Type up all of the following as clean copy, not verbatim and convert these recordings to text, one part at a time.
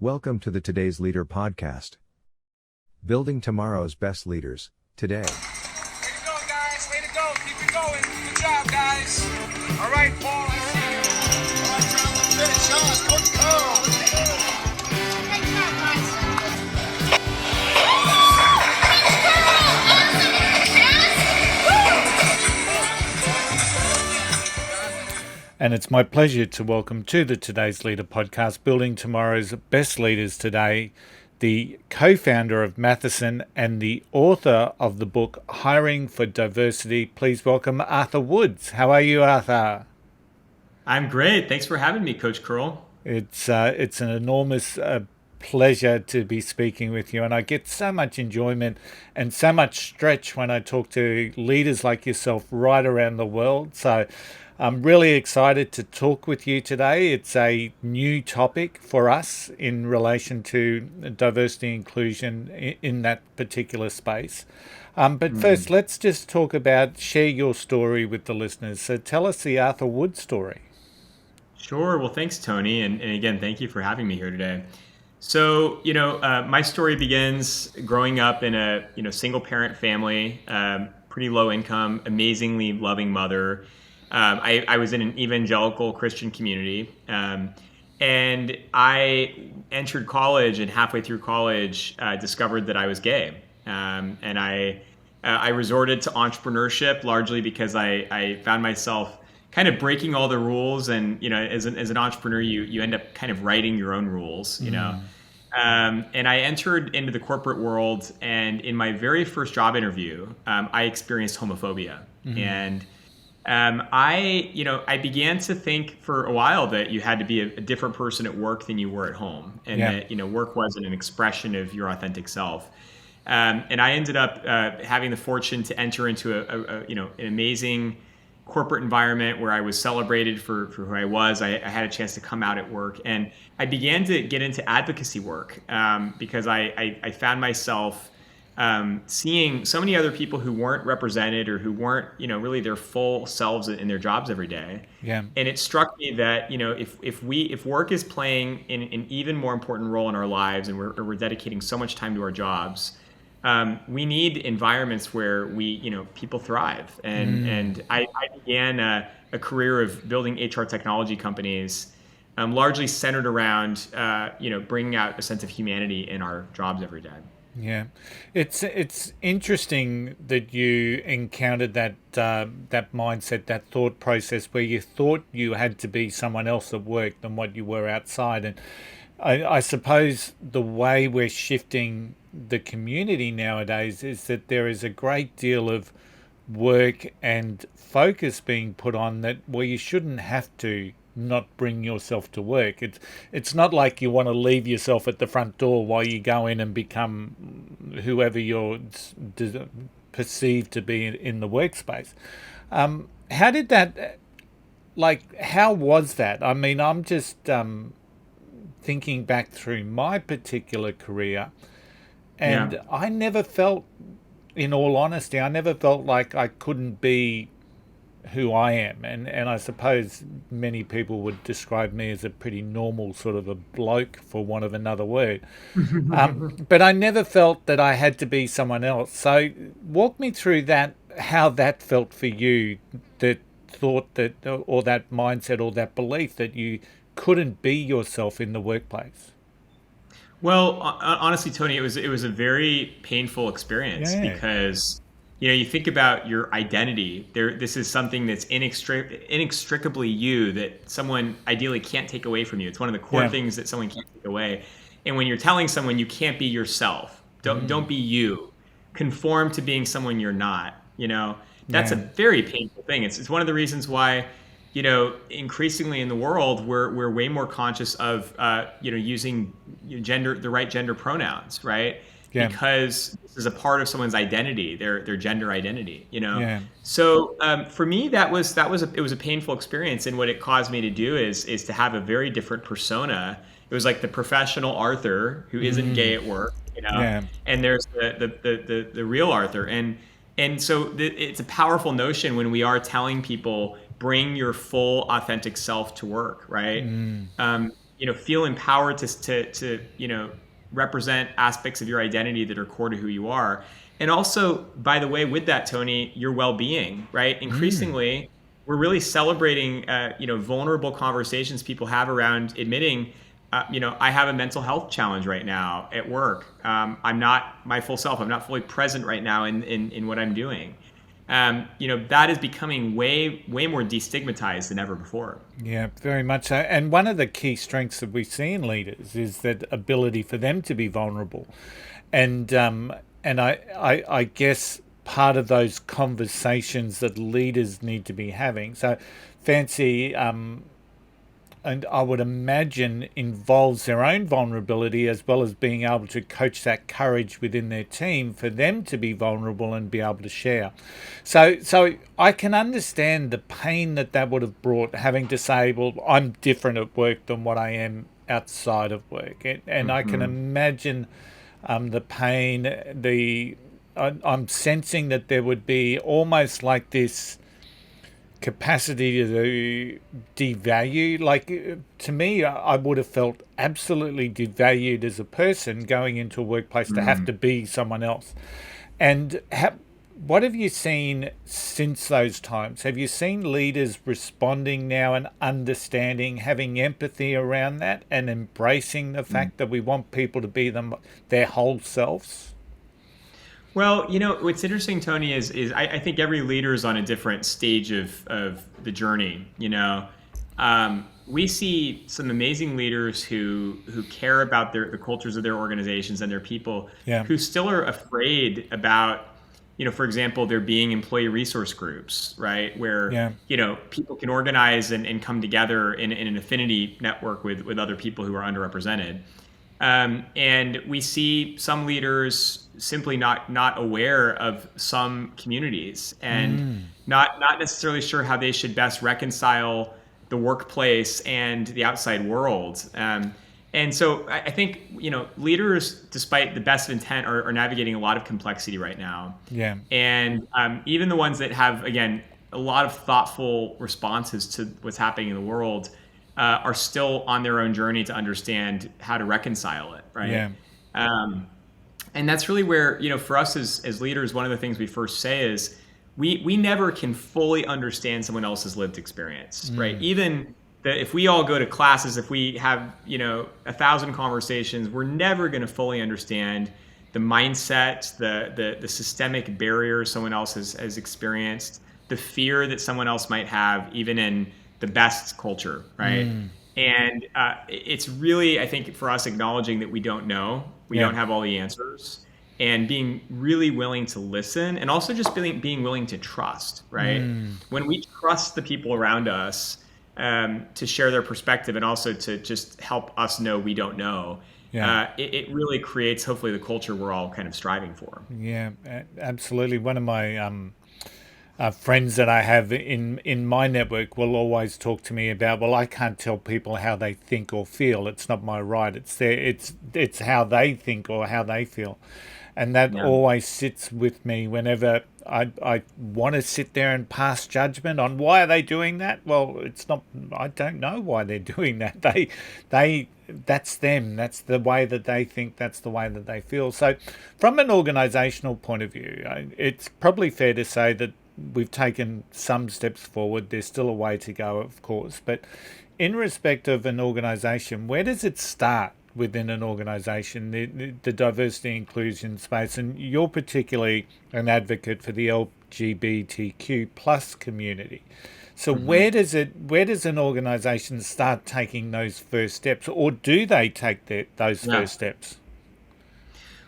Welcome to the Today's Leader podcast. Building tomorrow's best leaders, today. Way to go, guys. Way to go. Keep it going. Good job, guys. All right, Paul, I see you. All right, John, let's finish. Sean, Coach Carl. Great job, guys. And it's my pleasure to welcome to the Today's Leader podcast, Building Tomorrow's Best Leaders today, the co-founder of Mathison and the author of the book, Hiring for Diversity. Please welcome Arthur Woods. How are you, Arthur? I'm great. Thanks for having me, Coach Curl. It's an enormous pleasure to be speaking with you, and I get so much enjoyment and so much stretch when I talk to leaders like yourself right around the world. So I'm really excited to talk with you today. It's a new topic for us in relation to diversity and inclusion in that particular space. But first, let's just share your story with the listeners. So tell us the Arthur Wood story. Sure. Well, thanks, Tony. And again, thank you for having me here today. So, my story begins growing up in a, single parent family, pretty low income, amazingly loving mother. I was in an evangelical Christian community, and I entered college, and halfway through college, discovered that I was gay. And I resorted to entrepreneurship largely because I found myself kind of breaking all the rules. And, as an entrepreneur, you end up kind of writing your own rules, And I entered into the corporate world, and in my very first job interview, I experienced homophobia. And I began to think for a while that you had to be a different person at work than you were at home, and that work wasn't an expression of your authentic self. And I ended up having the fortune to enter into an amazing corporate environment where I was celebrated for who I was. I had a chance to come out at work, and I began to get into advocacy work because I found myself seeing so many other people who weren't represented or who weren't, really their full selves in their jobs every day. Yeah. And it struck me that, if work is playing an even more important role in our lives, and we're dedicating so much time to our jobs, we need environments where people thrive. And I began a career of building HR technology companies, largely centered around, bringing out a sense of humanity in our jobs every day. Yeah, it's interesting that you encountered that mindset, that thought process where you thought you had to be someone else at work than what you were outside. And I suppose the way we're shifting the community nowadays is that there is a great deal of work and focus being put on that where you shouldn't have to not bring yourself to work. It's not like you want to leave yourself at the front door while you go in and become whoever you're perceived to be in the workspace. How did that, how was that? I mean, I'm just thinking back through my particular career, and I never felt, in all honesty, I never felt like I couldn't be who I am, and I suppose many people would describe me as a pretty normal sort of a bloke, for want of another word. But I never felt that I had to be someone else. So walk me through that, how that felt for you, that thought that, or that mindset, or that belief that you couldn't be yourself in the workplace. Well, honestly, Tony, it was a very painful experience because you think about your identity. This is something that's inextricably you, that someone ideally can't take away from you. It's one of the core things that someone can't take away. And when you're telling someone you can't be yourself, don't be you, conform to being someone you're not, that's a very painful thing. It's one of the reasons why, increasingly in the world, we're way more conscious of, using the right gender pronouns, right? Yeah. Because this is a part of someone's identity, their gender identity, So for me, it was a painful experience, and what it caused me to do is to have a very different persona. It was like the professional Arthur who isn't gay at work, and there's the real Arthur, and so it's a powerful notion when we are telling people, bring your full authentic self to work, right? feel empowered to represent aspects of your identity that are core to who you are. And also, by the way, with that, Tony, your well-being, right? Increasingly, we're really celebrating, vulnerable conversations people have around admitting, I have a mental health challenge right now at work. I'm not my full self. I'm not fully present right now in what I'm doing. That is becoming way more destigmatized than ever before. Yeah, very much so. And one of the key strengths that we see in leaders is that ability for them to be vulnerable. And I guess part of those conversations that leaders need to be having. So Fancy, and I would imagine involves their own vulnerability as well as being able to coach that courage within their team for them to be vulnerable and be able to share. So I can understand the pain that would have brought, having to say, well, I'm different at work than what I am outside of work. And I can imagine the pain, I'm sensing that there would be almost like this capacity to devalue. Like, to me, I would have felt absolutely devalued as a person going into a workplace to have to be someone else. And what have you seen since those times? Have you seen leaders responding now and understanding, having empathy around that and embracing the fact that we want people to be their whole selves? Well, what's interesting, Tony, is I think every leader is on a different stage of the journey. We see some amazing leaders who care about the cultures of their organizations and their people, who still are afraid about, for example, there being employee resource groups, right? Where, people can organize and come together in an affinity network with other people who are underrepresented. And we see some leaders simply not aware of some communities and not necessarily sure how they should best reconcile the workplace and the outside world. And so I think, leaders, despite the best of intent, are navigating a lot of complexity right now. Yeah. And even the ones that have, again, a lot of thoughtful responses to what's happening in the world are still on their own journey to understand how to reconcile it, right? Yeah. And that's really where, for us as leaders, one of the things we first say is we never can fully understand someone else's lived experience, right? Even if we all go to classes, if we have, 1,000 conversations, we're never going to fully understand the mindset, the systemic barriers someone else has experienced, the fear that someone else might have, even in the best culture, right? And it's really, I think, for us, acknowledging that we don't know, we don't have all the answers, and being really willing to listen, and also just being willing to trust, right? When we trust the people around us to share their perspective and also to just help us know we don't know, it really creates, hopefully, the culture we're all kind of striving for. Yeah, absolutely. One of my friends that I have in my network will always talk to me about, well, I can't tell people how they think or feel. It's not my right. It's how they think or how they feel. And that always sits with me whenever I want to sit there and pass judgment on why are they doing that. Well, it's not, I don't know why they're doing that. That's them. That's the way that they think. That's the way that they feel. So from an organizational point of view, it's probably fair to say that we've taken some steps forward. There's still a way to go, of course. But in respect of an organization, where does it start within an organization, the diversity inclusion space? And you're particularly an advocate for the LGBTQ+ community. So where does an organization start taking those first steps, or do they take those first steps?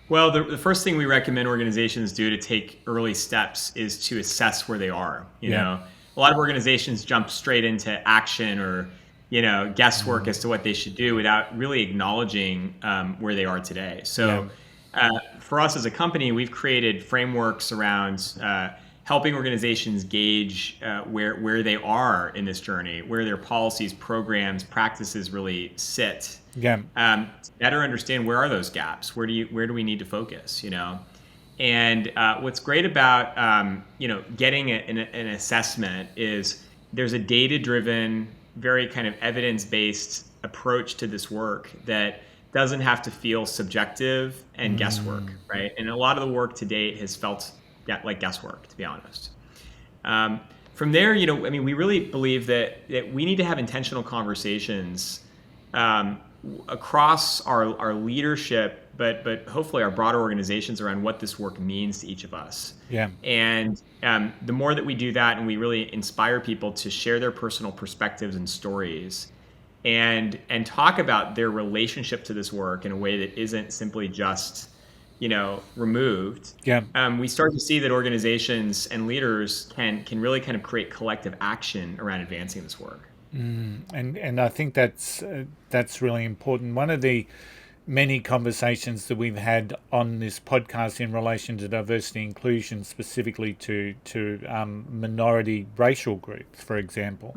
Well, the first thing we recommend organizations do to take early steps is to assess where they are. You know, a lot of organizations jump straight into action or, guesswork as to what they should do without really acknowledging where they are today. So for us as a company, we've created frameworks around helping organizations gauge where they are in this journey, where their policies, programs, practices really sit. Better understand where are those gaps, where do we need to focus, And what's great about getting an assessment is there's a data-driven very kind of evidence-based approach to this work that doesn't have to feel subjective and guesswork, right? And a lot of the work to date has felt like guesswork, to be honest. From there, we really believe that we need to have intentional conversations across our leadership, but hopefully our broader organizations around what this work means to each of us. Yeah. And the more that we do that, and we really inspire people to share their personal perspectives and stories, and talk about their relationship to this work in a way that isn't simply just removed. Yeah. We start to see that organizations and leaders can really kind of create collective action around advancing this work. And I think that's really important. One of the many conversations that we've had on this podcast in relation to diversity and inclusion, specifically to minority racial groups, for example,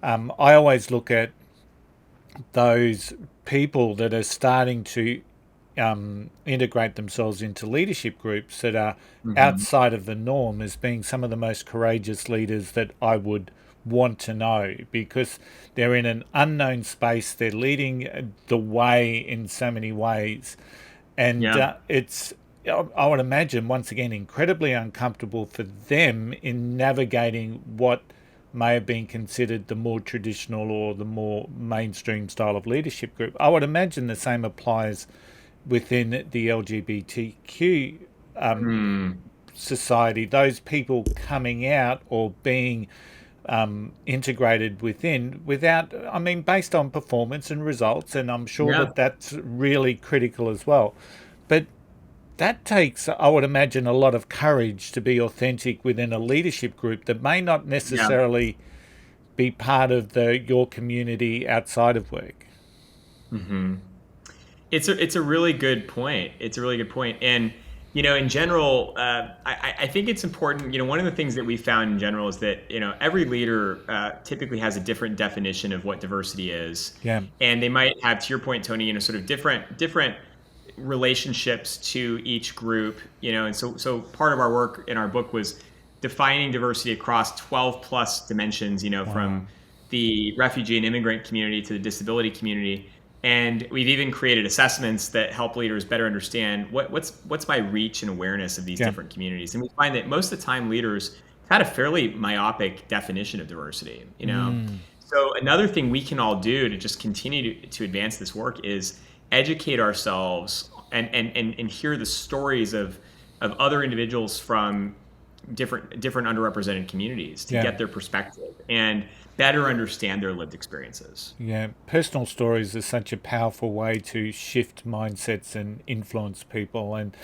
I always look at those people that are starting to integrate themselves into leadership groups that are outside of the norm as being some of the most courageous leaders that I would want to know, because they're in an unknown space, they're leading the way in so many ways, and it's, I would imagine, once again, incredibly uncomfortable for them in navigating what may have been considered the more traditional or the more mainstream style of leadership group. I would imagine the same applies within the LGBTQ society. Those people coming out or being integrated within, based on performance and results, and I'm sure that that's really critical as well. But that takes, I would imagine, a lot of courage to be authentic within a leadership group that may not necessarily be part of your community outside of work. It's a really good point. And in general, I think it's important. One of the things that we found in general is that every leader typically has a different definition of what diversity is. Yeah. And they might have, to your point, Tony, sort of different relationships to each group. And so part of our work in our book was defining diversity across 12 plus dimensions. From the refugee and immigrant community to the disability community. And we've even created assessments that help leaders better understand what's my reach and awareness of these different communities. And we find that most of the time leaders had a fairly myopic definition of diversity. So another thing we can all do to just continue to advance this work is educate ourselves and hear the stories of other individuals from different underrepresented communities to get their perspective and better understand their lived experiences. Yeah, personal stories are such a powerful way to shift mindsets and influence people. And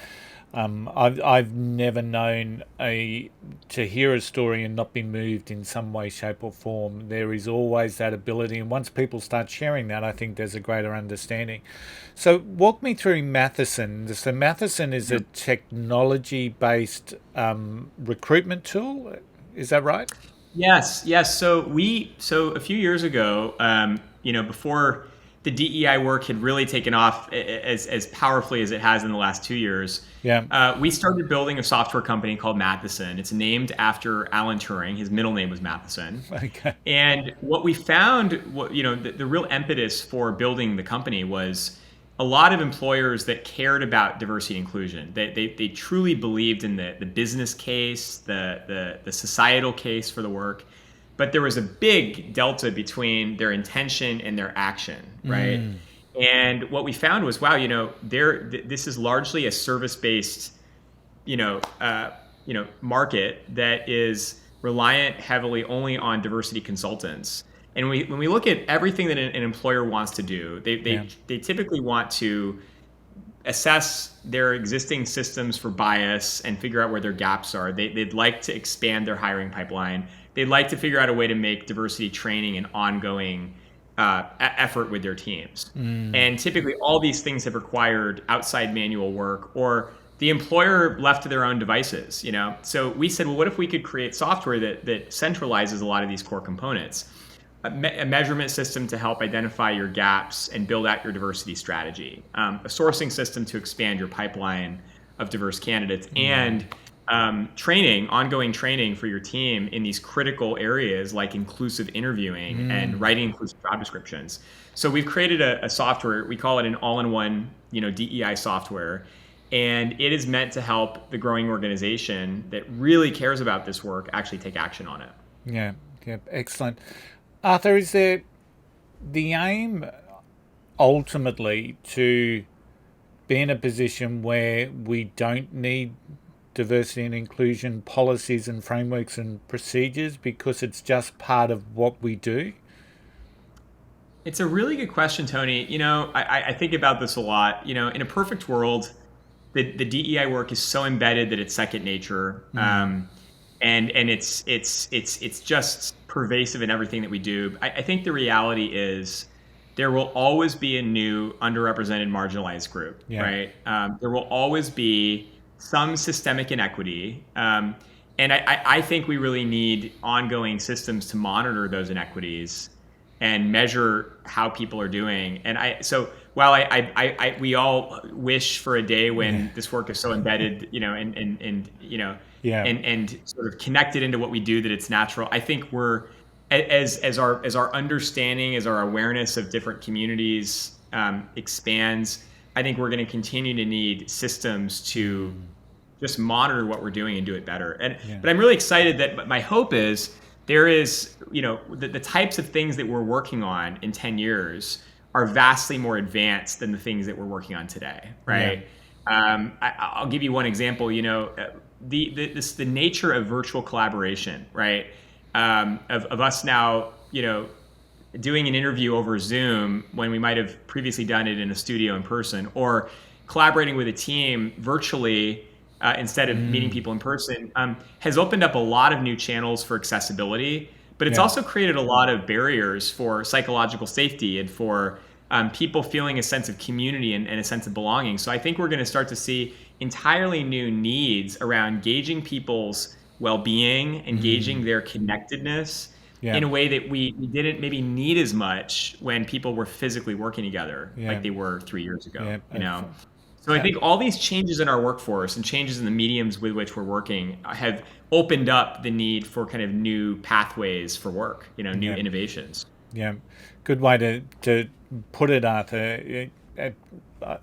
I've never known to hear a story and not be moved in some way, shape, or form. There is always that ability, and once people start sharing that, I think there's a greater understanding. So walk me through Mathison. So Mathison is a technology-based recruitment tool. Is that right? Yes. So a few years ago, before the DEI work had really taken off as powerfully as it has in the last 2 years, we started building a software company called Mathison. It's named after Alan Turing. His middle name was Mathison. Okay. And what we found, the real impetus for building the company was a lot of employers that cared about diversity and inclusion. They truly believed in the business case, the societal case for the work, but there was a big delta between their intention and their action, right? And what we found was, wow, this is largely a service-based, market that is reliant heavily only on diversity consultants. And when we look at everything that an employer wants to do, they typically want to assess their existing systems for bias and figure out where their gaps are. They'd like to expand their hiring pipeline. They'd like to figure out a way to make diversity training an ongoing effort with their teams. And typically all these things have required outside manual work or the employer left to their own devices. So we said, well, what if we could create software that centralizes a lot of these core components? A measurement system to help identify your gaps and build out your diversity strategy, a sourcing system to expand your pipeline of diverse candidates, and ongoing training for your team in these critical areas like inclusive interviewing and writing inclusive job descriptions. So we've created a software, we call it an all-in-one, DEI software, and it is meant to help the growing organization that really cares about this work actually take action on it. Yeah, excellent. Arthur, is there the aim ultimately to be in a position where we don't need diversity and inclusion policies and frameworks and procedures because it's just part of what we do? It's a really good question, Tony. I think about this a lot. In a perfect world, the DEI work is so embedded that it's second nature, and it's just pervasive in everything that we do. I think the reality is there will always be a new underrepresented, marginalized group, right? There will always be some systemic inequity, and I think we really need ongoing systems to monitor those inequities and measure how people are doing. And so while we all wish for a day when this work is so embedded, and sort of connected into what we do that it's natural. I think we're as our understanding, as our awareness of different communities expands, I think we're going to continue to need systems to just monitor what we're doing and do it better. But I'm really excited that my hope is there is, the types of things that we're working on in 10 years are vastly more advanced than the things that we're working on today, right? I'll give you one example. The nature of virtual collaboration, right? Of us now, doing an interview over Zoom when we might have previously done it in a studio in person, or collaborating with a team virtually instead of meeting people in person, has opened up a lot of new channels for accessibility, but it's also created a lot of barriers for psychological safety and for people feeling a sense of community and a sense of belonging. So I think we're going to start to see entirely new needs around gauging people's well-being, engaging their connectedness in a way that we didn't maybe need as much when people were physically working together like they were 3 years ago. So I think all these changes in our workforce and changes in the mediums with which we're working have opened up the need for kind of new pathways for work, new innovations. Yeah, good way to put it, Arthur.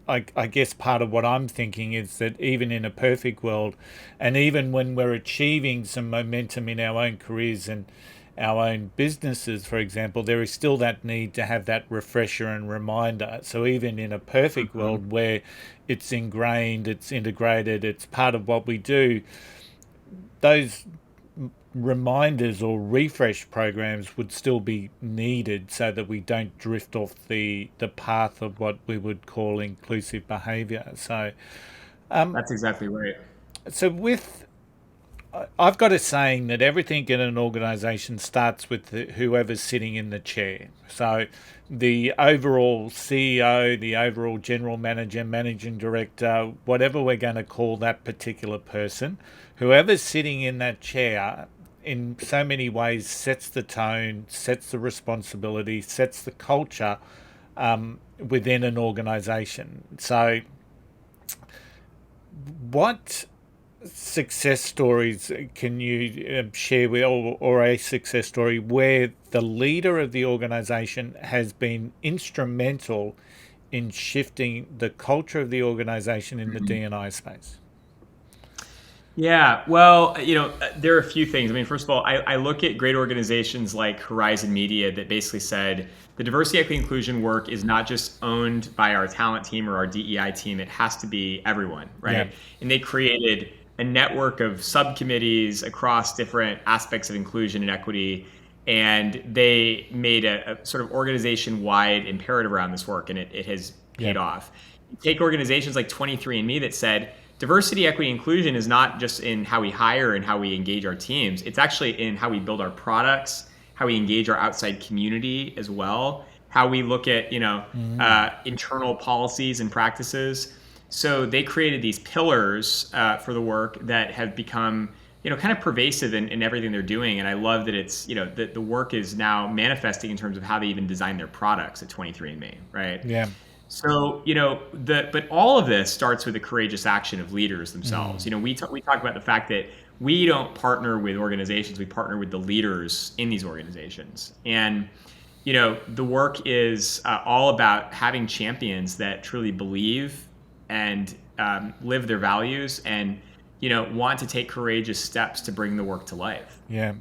I guess part of what I'm thinking is that even in a perfect world, and even when we're achieving some momentum in our own careers and our own businesses, for example, there is still that need to have that refresher and reminder. So even in a perfect world where it's ingrained, it's integrated, it's part of what we do, those reminders or refresh programs would still be needed so that we don't drift off the path of what we would call inclusive behavior. So that's exactly right. So I've got a saying that everything in an organization starts with whoever's sitting in the chair. So the overall CEO, the overall general manager, managing director, whatever we're going to call that particular person, whoever's sitting in that chair in so many ways sets the tone, sets the responsibility, sets the culture within an organization. So what success stories can you share with, or a success story where the leader of the organization has been instrumental in shifting the culture of the organization in the D&I space? Yeah, well, there are a few things. I mean, first of all, I look at great organizations like Horizon Media that basically said the diversity, equity, inclusion work is not just owned by our talent team or our DEI team. It has to be everyone, right? And they created a network of subcommittees across different aspects of inclusion and equity, and they made a sort of organization-wide imperative around this work, and it has paid off. Take organizations like 23andMe that said, diversity, equity, inclusion is not just in how we hire and how we engage our teams. It's actually in how we build our products, how we engage our outside community as well, how we look at internal policies and practices. So they created these pillars for the work that have become kind of pervasive in everything they're doing. And I love that it's that the work is now manifesting in terms of how they even design their products at 23andMe, right? So, but all of this starts with the courageous action of leaders themselves. We talk about the fact that we don't partner with organizations, we partner with the leaders in these organizations. And, the work is all about having champions that truly believe and live their values and, want to take courageous steps to bring the work to life. Yeah.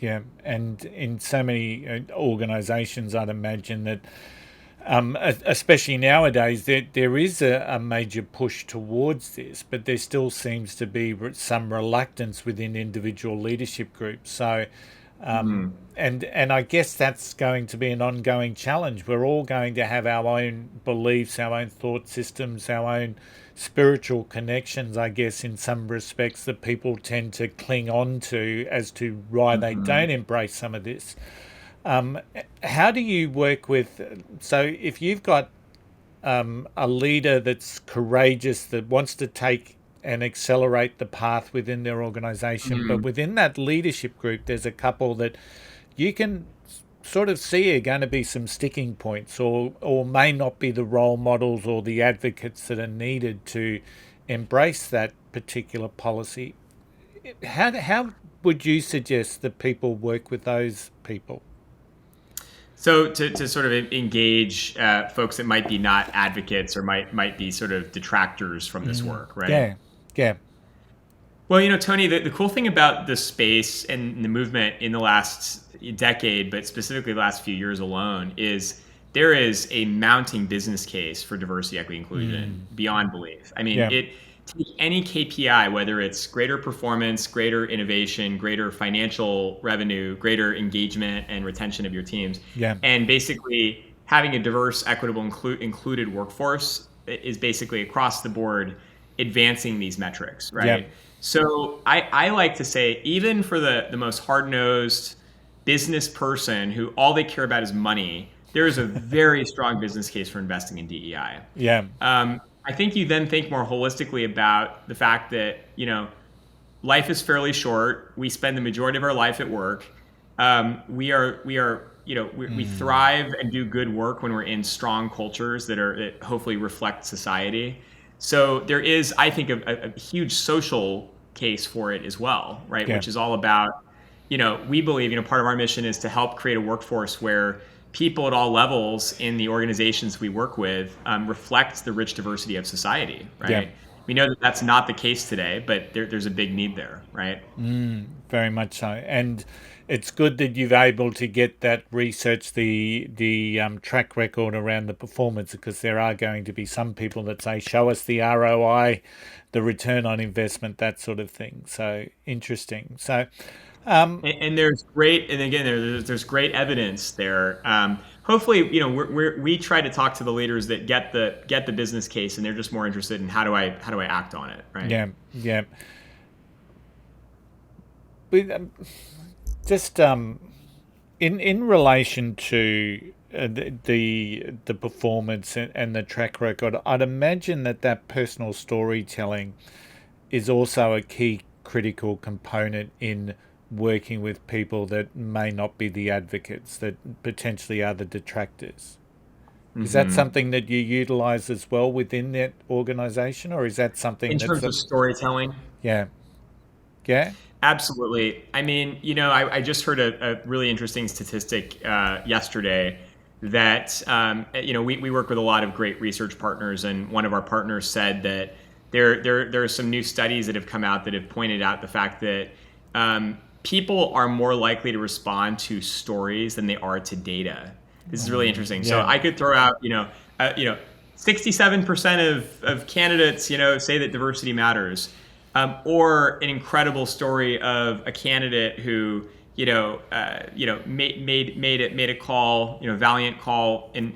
Yeah. And in so many organizations, I'd imagine that especially nowadays, there is a major push towards this, but there still seems to be some reluctance within individual leadership groups. So, and I guess that's going to be an ongoing challenge. We're all going to have our own beliefs, our own thought systems, our own spiritual connections, I guess, in some respects that people tend to cling on to as to why they don't embrace some of this. How do you work with, so if you've got a leader that's courageous, that wants to take and accelerate the path within their organization, but within that leadership group, there's a couple that you can sort of see are going to be some sticking points or may not be the role models or the advocates that are needed to embrace that particular policy. How would you suggest that people work with those people? So to sort of engage folks that might be not advocates or might be sort of detractors from this work, right? Yeah. Well, Tony, the cool thing about the space and the movement in the last decade, but specifically the last few years alone, is there is a mounting business case for diversity, equity, inclusion beyond belief. I mean, take any KPI, whether it's greater performance, greater innovation, greater financial revenue, greater engagement and retention of your teams, and basically having a diverse, equitable, included workforce is basically across the board advancing these metrics, right? So I like to say, even for the most hard-nosed business person who all they care about is money, there is a very strong business case for investing in DEI. I think you then think more holistically about the fact that, life is fairly short. We spend the majority of our life at work. We thrive and do good work when we're in strong cultures that hopefully reflect society. So there is, I think, a huge social case for it as well, right? Which is all about, we believe, part of our mission is to help create a workforce where people at all levels in the organizations we work with reflect the rich diversity of society, right? We know that that's not the case today, but there's a big need there, right? Very much so. And it's good that you've able to get that research, the track record around the performance, because there are going to be some people that say, show us the ROI, the return on investment, that sort of thing. So interesting. So, and there's great, and again, there's great evidence there. Hopefully, we try to talk to the leaders that get the business case, and they're just more interested in how do I act on it, right? Yeah. But, just in relation to the performance and the track record, I'd imagine that personal storytelling is also a key critical component in working with people that may not be the advocates, that potentially are the detractors. Is that something that you utilize as well within that organization, or is that something in terms of storytelling? Yeah. Absolutely. I mean, I just heard a really interesting statistic yesterday that, we work with a lot of great research partners, and one of our partners said that there are some new studies that have come out that have pointed out the fact that people are more likely to respond to stories than they are to data. This is really interesting. So I could throw out, 67% of candidates, say that diversity matters. Or an incredible story of a candidate who, made a call, valiant call, and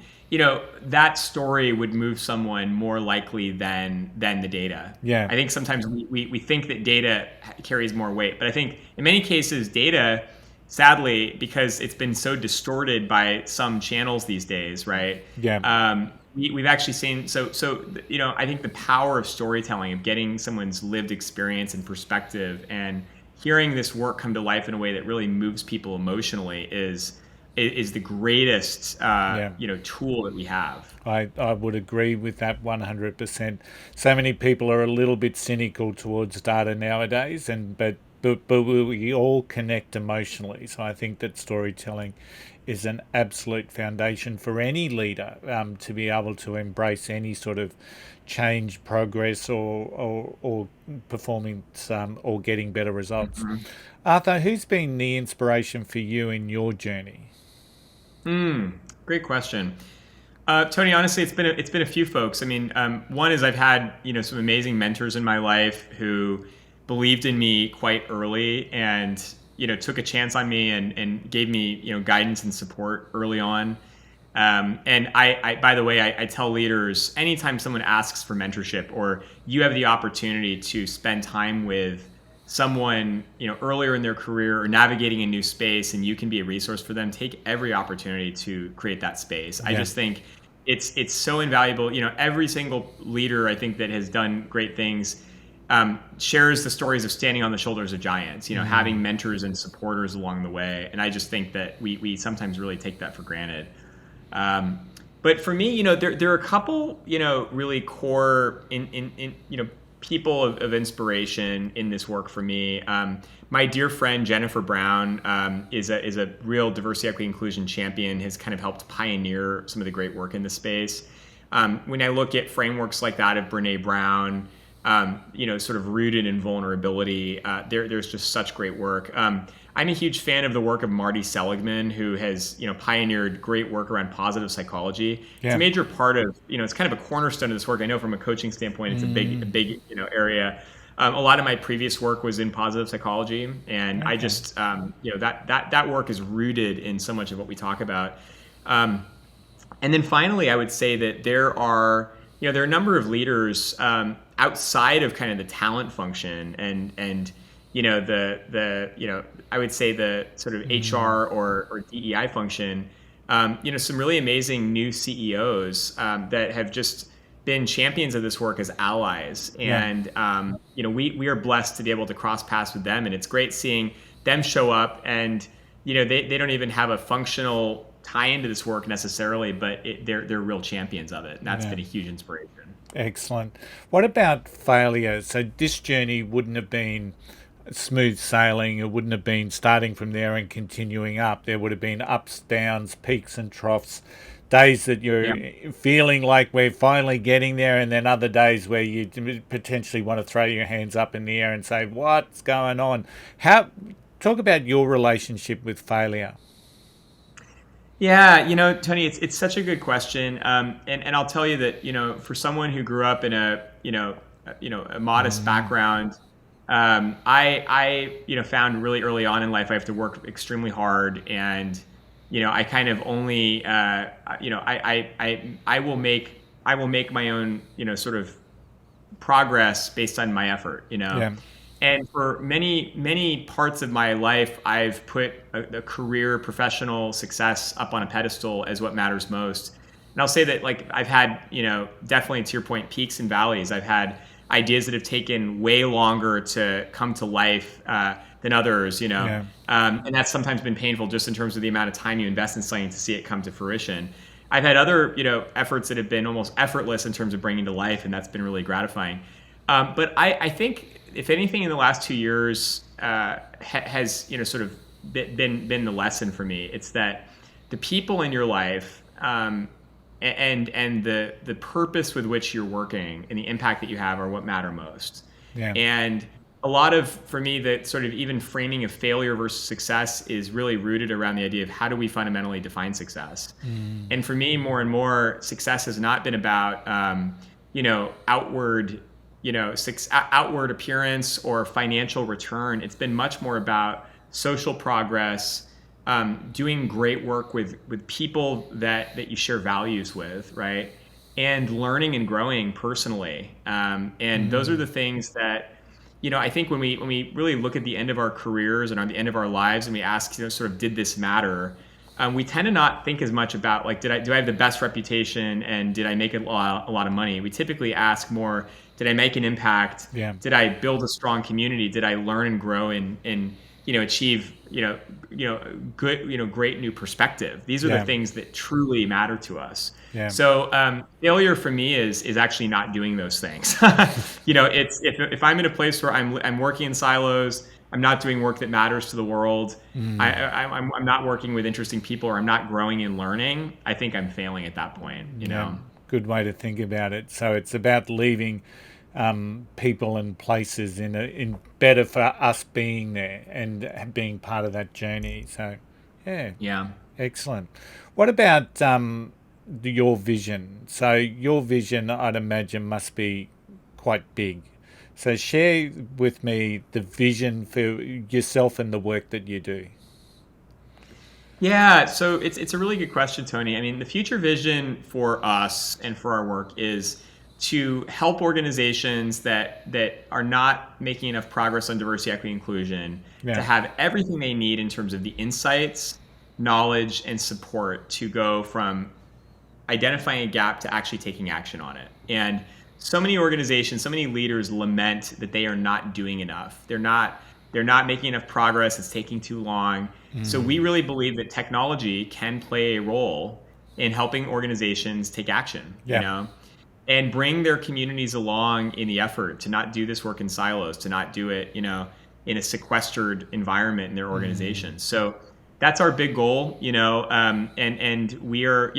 that story would move someone more likely than the data. I think sometimes we think that data carries more weight, but I think in many cases data, sadly, because it's been so distorted by some channels these days, right? We've actually seen, I think the power of storytelling, of getting someone's lived experience and perspective and hearing this work come to life in a way that really moves people emotionally is is the greatest Yeah. tool that we have. I would agree with that 100%. So many people are a little bit cynical towards data nowadays, but we all connect emotionally. So I think that storytelling is an absolute foundation for any leader, to be able to embrace any sort of change, progress, or performance, or getting better results. Mhm. Arthur, who's been the inspiration for you in your journey? Great question. Tony, honestly, it's been a few folks. I mean, one is I've had some amazing mentors in my life who believed in me quite early and took a chance on me and gave me guidance and support early on. And I by the way, I tell leaders anytime someone asks for mentorship or you have the opportunity to spend time with someone earlier in their career or navigating a new space and you can be a resource for them, take every opportunity to create that space. I just think it's so invaluable. Every single leader I think that has done great things shares the stories of standing on the shoulders of giants, having mentors and supporters along the way. And I just think that we sometimes really take that for granted. But for me, there are a couple, really core people of inspiration in this work for me. My dear friend Jennifer Brown is a real diversity, equity, inclusion champion. Has kind of helped pioneer some of the great work in the space. When I look at frameworks like that of Brene Brown, sort of rooted in vulnerability, there's just such great work. I'm a huge fan of the work of Marty Seligman, who has pioneered great work around positive psychology. It's a major part of it's kind of a cornerstone of this work. I know from a coaching standpoint, it's a big area. A lot of my previous work was in positive psychology, and I just that work is rooted in so much of what we talk about. And then finally, I would say that there are a number of leaders outside of kind of the talent function and I would say the sort of HR or DEI function, some really amazing new CEOs that have just been champions of this work as allies. And, we are blessed to be able to cross paths with them. And it's great seeing them show up and, they don't even have a functional tie into this work necessarily, but they're real champions of it. And that's been a huge inspiration. Excellent. What about failure? So this journey wouldn't have been smooth sailing. It wouldn't have been starting from there and continuing up. There would have been ups, downs, peaks and troughs, days that you're feeling like we're finally getting there, and then other days where you potentially want to throw your hands up in the air and say, what's going on? Talk about your relationship with failure. Yeah, Tony, it's such a good question. And I'll tell you that, for someone who grew up in a modest background, I found really early on in life I have to work extremely hard, and I kind of only I will make my own sort of progress based on my effort. And for many parts of my life, I've put a career, professional success up on a pedestal as what matters most. And I'll say that I've had definitely, to your point, peaks and valleys. I've had ideas that have taken way longer to come to life than others, and that's sometimes been painful just in terms of the amount of time you invest in something to see it come to fruition. I've had other, efforts that have been almost effortless in terms of bringing to life, and that's been really gratifying. But I think, if anything, in the last 2 years has, sort of been the lesson for me. It's that the people in your life and the purpose with which you're working and the impact that you have are what matter most. And a lot of, for me, that sort of even framing of failure versus success is really rooted around the idea of how do we fundamentally define success. And for me, more and more, success has not been about outward outward appearance or financial return. It's been much more about social progress, doing great work with people that you share values with, right? And learning and growing personally. And those are the things that, I think when we really look at the end of our careers and on the end of our lives and we ask, sort of, did this matter? We tend to not think as much about do I have the best reputation and did I make a lot of money? We typically ask more, did I make an impact? Did I build a strong community? Did I learn and grow in achieve, good, great new perspective. These are the things that truly matter to us. Yeah. So failure for me is actually not doing those things. It's if I'm in a place where I'm working in silos, I'm not doing work that matters to the world. I'm not working with interesting people, or I'm not growing and learning. I think I'm failing at that point. You know. Good way to think about it. So it's about leaving people and places in better for us being there and being part of that journey. So, Yeah. Excellent. What about your vision? So your vision, I'd imagine, must be quite big. So share with me the vision for yourself and the work that you do. Yeah, so it's a really good question, Tony. I mean, the future vision for us and for our work is to help organizations that are not making enough progress on diversity, equity, inclusion to have everything they need in terms of the insights, knowledge, and support to go from identifying a gap to actually taking action on it. And so many organizations, so many leaders lament that they are not doing enough. They're not making enough progress. It's taking too long. So we really believe that technology can play a role in helping organizations take action, and bring their communities along in the effort to not do this work in silos, to not do it, in a sequestered environment in their organizations. So that's our big goal, and we are,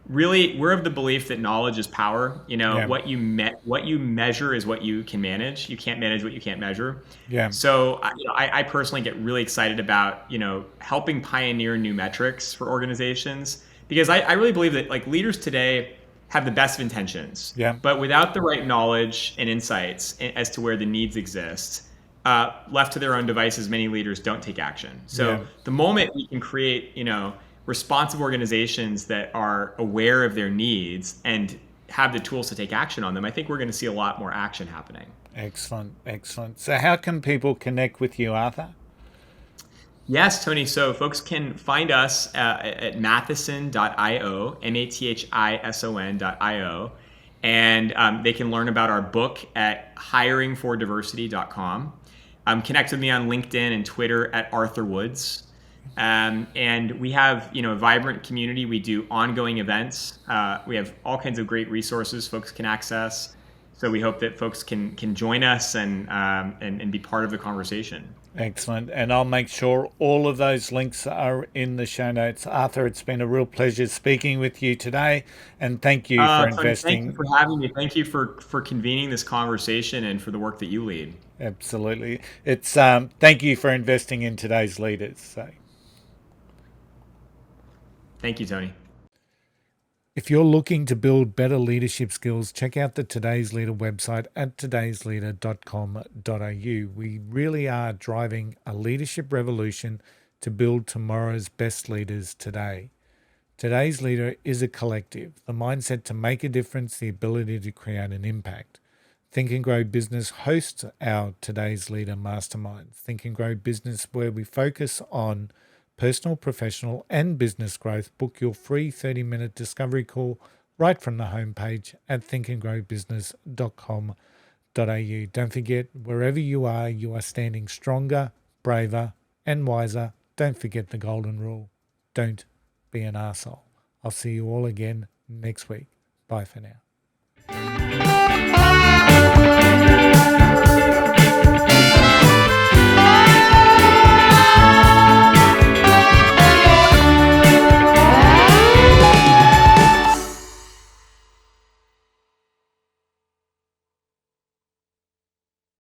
really, we're of the belief that knowledge is power. What you measure is what you can manage. You can't manage what you can't measure. So I personally get really excited about helping pioneer new metrics for organizations, because I really believe that like leaders today have the best of intentions, but without the right knowledge and insights as to where the needs exist, left to their own devices, many leaders don't take action. So the moment we can create responsive organizations that are aware of their needs and have the tools to take action on them, I think we're going to see a lot more action happening. Excellent. So how can people connect with you, Arthur? Yes, Tony. So folks can find us at mathison.io, mathison.io, and they can learn about our book at hiringfordiversity.com. Connect with me on LinkedIn and Twitter at Arthur Woods. And we have, a vibrant community. We do ongoing events. We have all kinds of great resources folks can access. So we hope that folks can join us and be part of the conversation. Excellent. And I'll make sure all of those links are in the show notes. Arthur, it's been a real pleasure speaking with you today. And thank you for investing. Thank you for having me. Thank you for convening this conversation and for the work that you lead. Absolutely. It's thank you for investing in today's leaders. So. Thank you, Tony. If you're looking to build better leadership skills, check out the Today's Leader website at todaysleader.com.au. We really are driving a leadership revolution to build tomorrow's best leaders today. Today's Leader is a collective, the mindset to make a difference, the ability to create an impact. Think and Grow Business hosts our Today's Leader Mastermind. Think and Grow Business, where we focus on personal, professional, and business growth. Book your free 30-minute discovery call right from the homepage at thinkandgrowbusiness.com.au. Don't forget, wherever you are standing stronger, braver, and wiser. Don't forget the golden rule. Don't be an arsehole. I'll see you all again next week. Bye for now.